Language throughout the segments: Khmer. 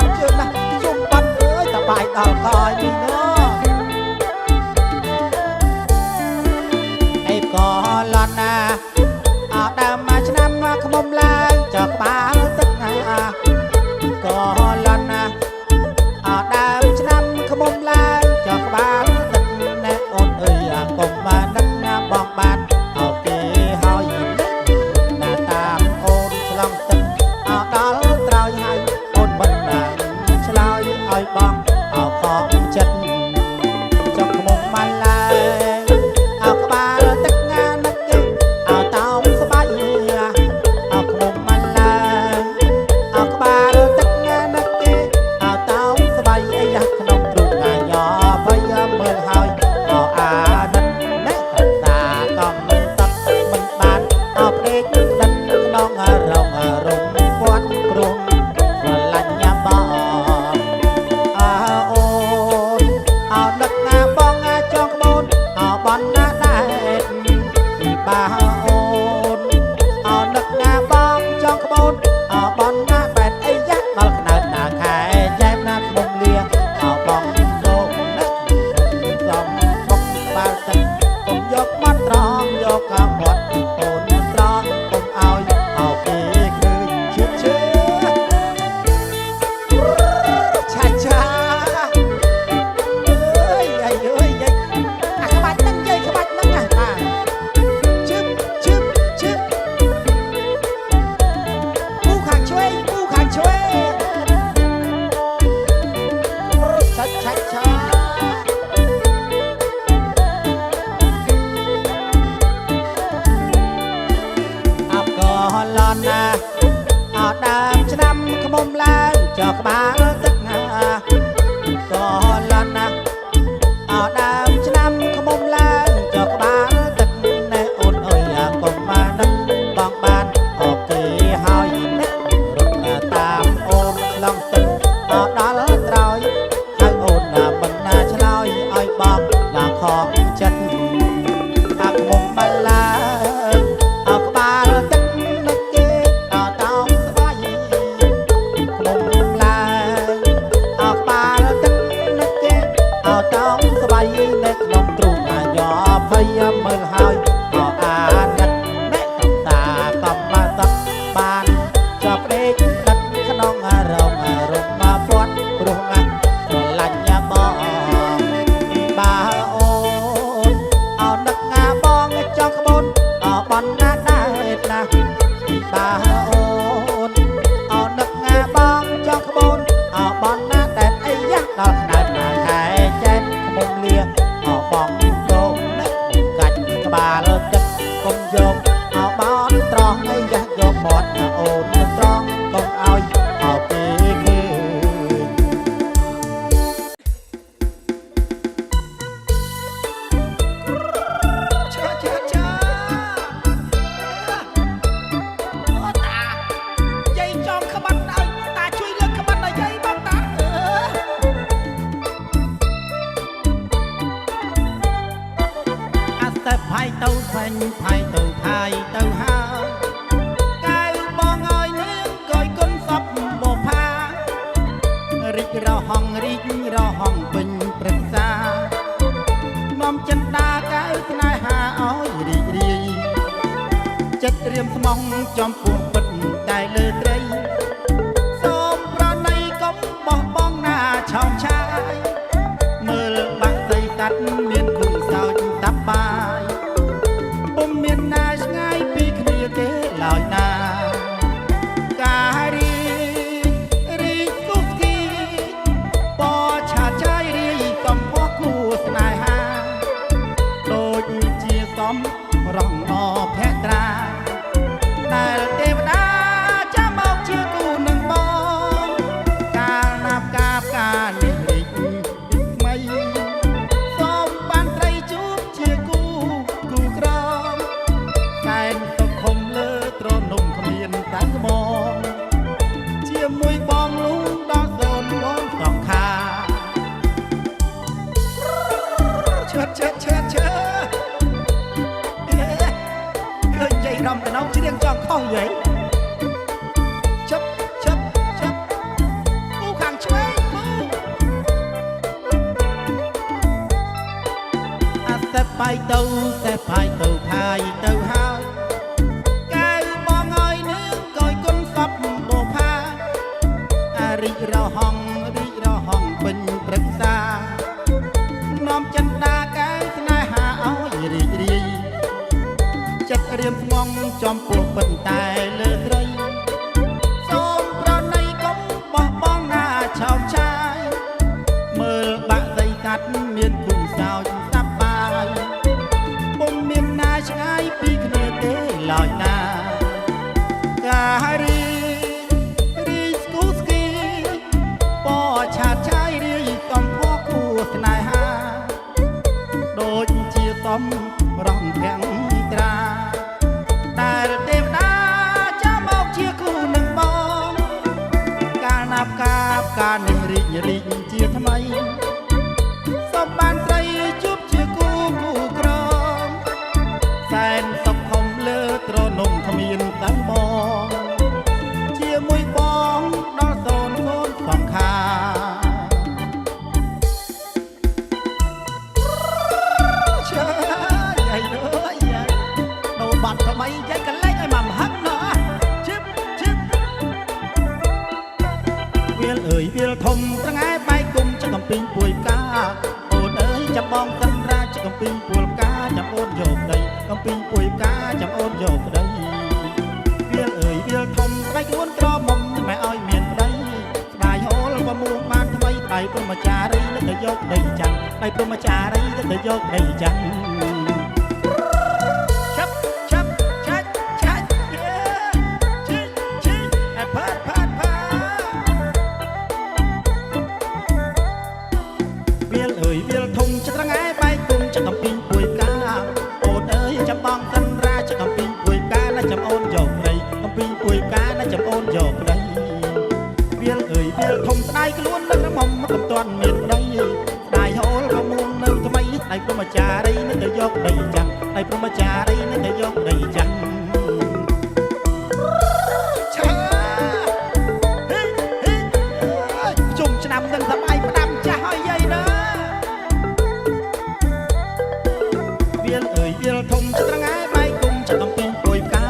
ดเจอนะจุ่มปันเอ้ยตะบายดาวคอยนี่เนาะไอ้ก่อนลอนนะอาดามมาชนะมาขมมลายจากบ้านตึกนาก่อนลอนนะอาดามชนะขมมลายจากบ้านตึกแน่อดเอ้ยกลมมานักงาบอกบ้านเอาเกหอยหน้าตามโอนฉลองตึกเอาดอลตรายให้โอนบันดาฉลอยอ้อยบองเอาของจัดจงขมมมาลายเอากบ้านตึกงานนักเก็บเอาเต้าสบายเอาขมมมาลายเอากบ้านตึกงานนักเก็บเอาเต้าสบายไอ้ยักษ์ขนมตรุงงานยอพยามเมืองหอยเอาอาดันเน็ตตาก็มันตักมันบานเอาเพลงดันน้องเรารงวัดกรุงลัญญาบอนเอาโอนเอาดักงาบองงาจองขบวนเอาบอลหน้าได้บ้าโอนเอาดักงาบองจองขบวนเอาบอลหน้าแปดไอ้ยักษ์มาขนาดหน้าแข่แย้มหน้าขบวนเลียเอาบองโดนนักลองบองบาสักผมยกมัดตรองยกกำหมดโอนตรองผมเอาเกคือเชื่อช้าช้าเอ้ยไอ้เอ้ยไอ้ขบัดนั่งเย้ยขบัดนั่งชึบชึบชึบผู้ขังช่วยผู้ขังช่วยช้าช้าช้าเอาก่อนลอนนะเอาดามชะนำขมมล้างจอกบ้านตึกงาก่อนลอนนะเอาดามชะนำขมมล้างจอกบ้านตึกในโอนเอ้ยกลมมานักบองบ้านออกเกหอยนักรุกตามโอนลองตึกเอาดอลตรอยให้โอนมันน่าฉลอยอ้อยบอกลาของจัดหักมุมมาลาเอากบ้านตึกนักเก็บเอาเต้าสบายขมุมลาเอากบ้านตึกนักเก็บเอาเต้าสบายในขนมตรุงยอพยามเมืองหอยเอาอาดัดแม่ตาก็มาตักบ้านจอบเด็กดัดขนมเรามาฟอดกรุงลัญญาบองบ้าโอนเอานักงาบองจองขบวนเอาบอลหน้าได้นะบ้าโอนเอานักงาบองจองขบวนเอาบอลหน้าแต่ไอ้ยักษ์ดอกขนาดหน้าแข่แจ้งขมุมเลียเอาบองโดนนักกัดกบาลจัดกงโยมเอาบอลตรองไอ้ยักษ์โยมหมดโอนตรองกงเอาเกคือ เชื่อเชื่อเชื่อโอ้ตาใจจอมขบันเอาตาช่วยเลือกขบันหน่อยใจบ้างตาอาศัยไผ่เต้าเพ่นไผ่เต้าไผ่เต้าหากายบองอ้อยเนื้อกอยก้นซับบ่พาริกเราห้องริกเราห้องเป็นปรึกษามอมจันดากายทนายหาอ้อยรีรีจัดเตรียมสมองจอมปวงปิดได้เลยไตรส้มประในก้มบอกบ้องหน้าชาวชายเมื่อบักใส่ตัดเมียนคู่สาวจึงตับบายปุ่มเมียนนาง่ายปีขณีเกลอยนาการีรีกุกทีปอชาใจรีต้อมพ่อคู่สนายหาโดยเจียซ้อมร้องอแพตราแต่เทวดาจะบอกเชื่อกูหนึ่งบองการนับกาบการเน បាយទៅតែបាយទៅផាយទៅហើយកែវបងអើយនាងកយគុណសពបោផារីករហងពេញប្រឹក្សានាំចិនដាកែវស្នេហាអើយរីករាយចិត្តរៀមស្ងងចំពោះពិតតែលើត្រីសូមប្រណីកុំបោះបង់ណាឆោមឆាយមើលបាក់សៃកាត់មានគុំសោចស្ដាប់បាយពុំមានណាឆ្ងាយពីគ្នាទេឡើយណាការីស្គូស្គីពណ៌ឆាតឆាយរាយកំផគួស្នេហាដូចជាតំរងភាំងត្រាដែលទេវតាចាំមកជាគូនឹងបងកាលណាប់កាលនេះរីកជាថ្មីសូមបានស្រីជួបជាគូក្រមសែនសុខខំលើត្រនំគ្មានតែបងជាមួយបងដល់សូនកូនសង្ខាឈើយាយដូនបាត់ថ្មីយាយកលែងឲ្យមកហឹកណោះជិបវាលអើយវាលធំត្រងែបែកគុំចកំពីងពួយផ្កាអូនអើយចាំបងសិនរាចកំពីងពួយផ្កាចាំអូនយកដីកំពីងពួយផ្កាចាំអូនយកដីវាលអើយវាលធំស្បែកខ្លួនក្រមុំមិនឲ្យមានប្តីស្ដាយហូលក៏មួងបានថ្មីដៃព្រមចារីទៅយកដីចាំងដៃព្រមចារីទៅយកដីចាំងខ្លួននៅក្រមុំមិនទាន់មានដីដៃហូលក៏មួងនៅថ្មីដៃព្រមចារីនៅទៅយកដីចាំងដៃព្រមចារីនៅទៅយកដីចាំងឆាជុំឆ្នាំនឹងសបាយផ្ដាំចាស់ឲ្យយាយណាវាលអើយវាលធំត្រងែបែកគុំចកំពីងពួយផ្កា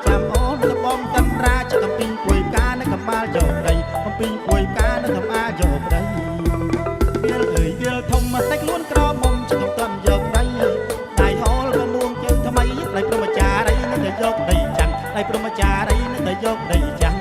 ចាំអូនលបងតាំរាចកំពីងពួយផ្កានៅកំបាលយកដីកំពីងពួយផ្កានៅកំអាយកដីវាលអើយវាលធំមកតែខ្លួនក្រមុំចកំតាន់យកដីដៃហូលក៏មួងជើងថ្មីដៃព្រមចារីនៅទៅយកដីចាំងដៃព្រមចារីនៅទៅយកដីចាំង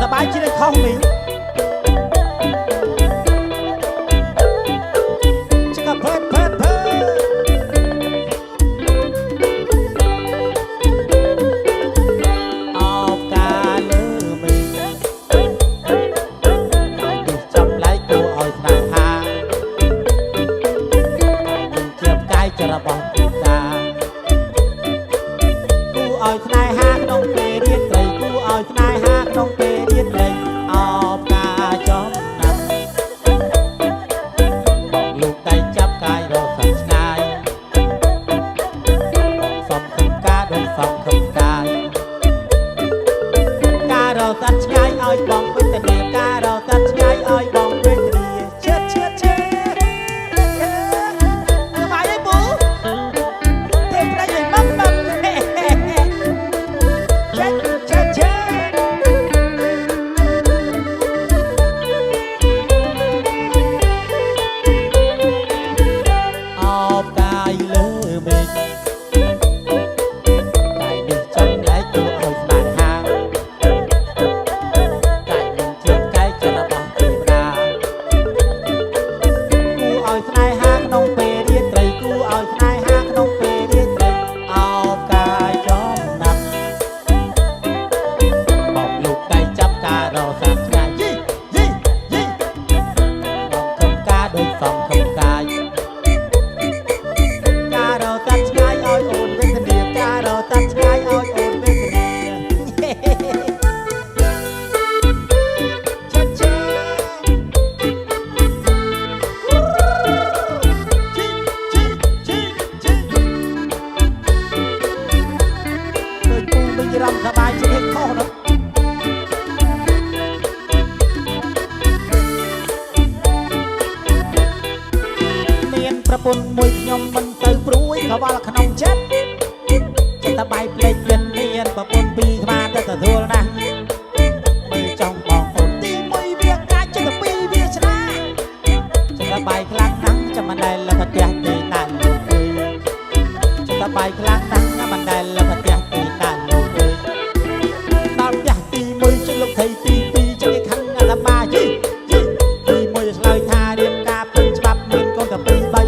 សបាយជាខុសមី នមួយខ្ញុំមិនទៅព្រួយក៏វល់ក្នុងចិត្តចិត្តតែបាយភ្លេចមានមានប្រពន្ធពីរក្បាលទៅទទួលណាស់មើលចង់បងប្អូនទីមួយវាកាច់ចិត្តពីរវាឆ្លាចិត្តតែបាយខ្លាំងណាស់ចាំមិនដែលលផ្ទះទេតាលោកអើយចិត្តតែបាយខ្លាំងណាស់មិនដែលលផ្ទះទេតាលោកអើយដល់ផ្ទះទីមួយជិះលោកថៃទីពីរចិត្តខឹងអាឡាបាយីទីមួយឆ្លើយថារៀបការពេញច្បាប់មានកូនតែពីរបី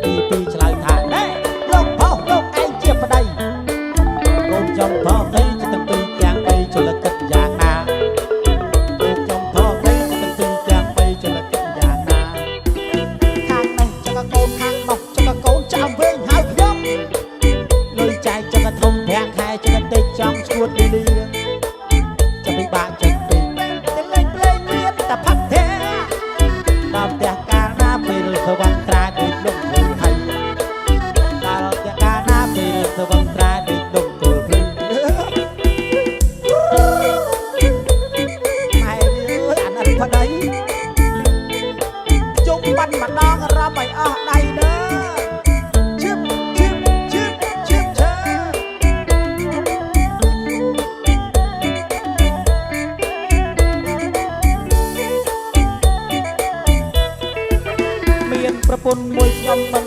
ទីពីរឆ្លើយថាណែលោកផុសលោកឯងជាប្តីកូនចង់ផុសទៅចិត្តពីរទាំងបីជលកិតយ៉ាងណាកូនចង់ផុសទៅចិត្តពីរទាំងបីជលកិតយ៉ាងណាខាងនេះចង្កកូនខាងនោះចង្កកូនចាំវិញហើយខ្ញុំលុយចាយចង្កធំ5ខែចង្កតិចចង់ឈួតលីលីចាំពិបាកចិត្តពេកតែលេងភ្លេងមានតែផាត់ទេដល់ផ្ទះកាលណាពេលទៅវងត្រាដូចដុំធ្វើហើយដល់ផ្ទះកាលណាពេលទៅវងត្រាដូចដុំធ្វើភ្លឺម៉ែអើយអាណិតប្តីជុំបាត់ម្ដងរំឲ្យអស់ដៃដើឈឹបឈឹបឈឹបឈឹបឈើមានប្រពន្ធមួយខ្ញុំមិន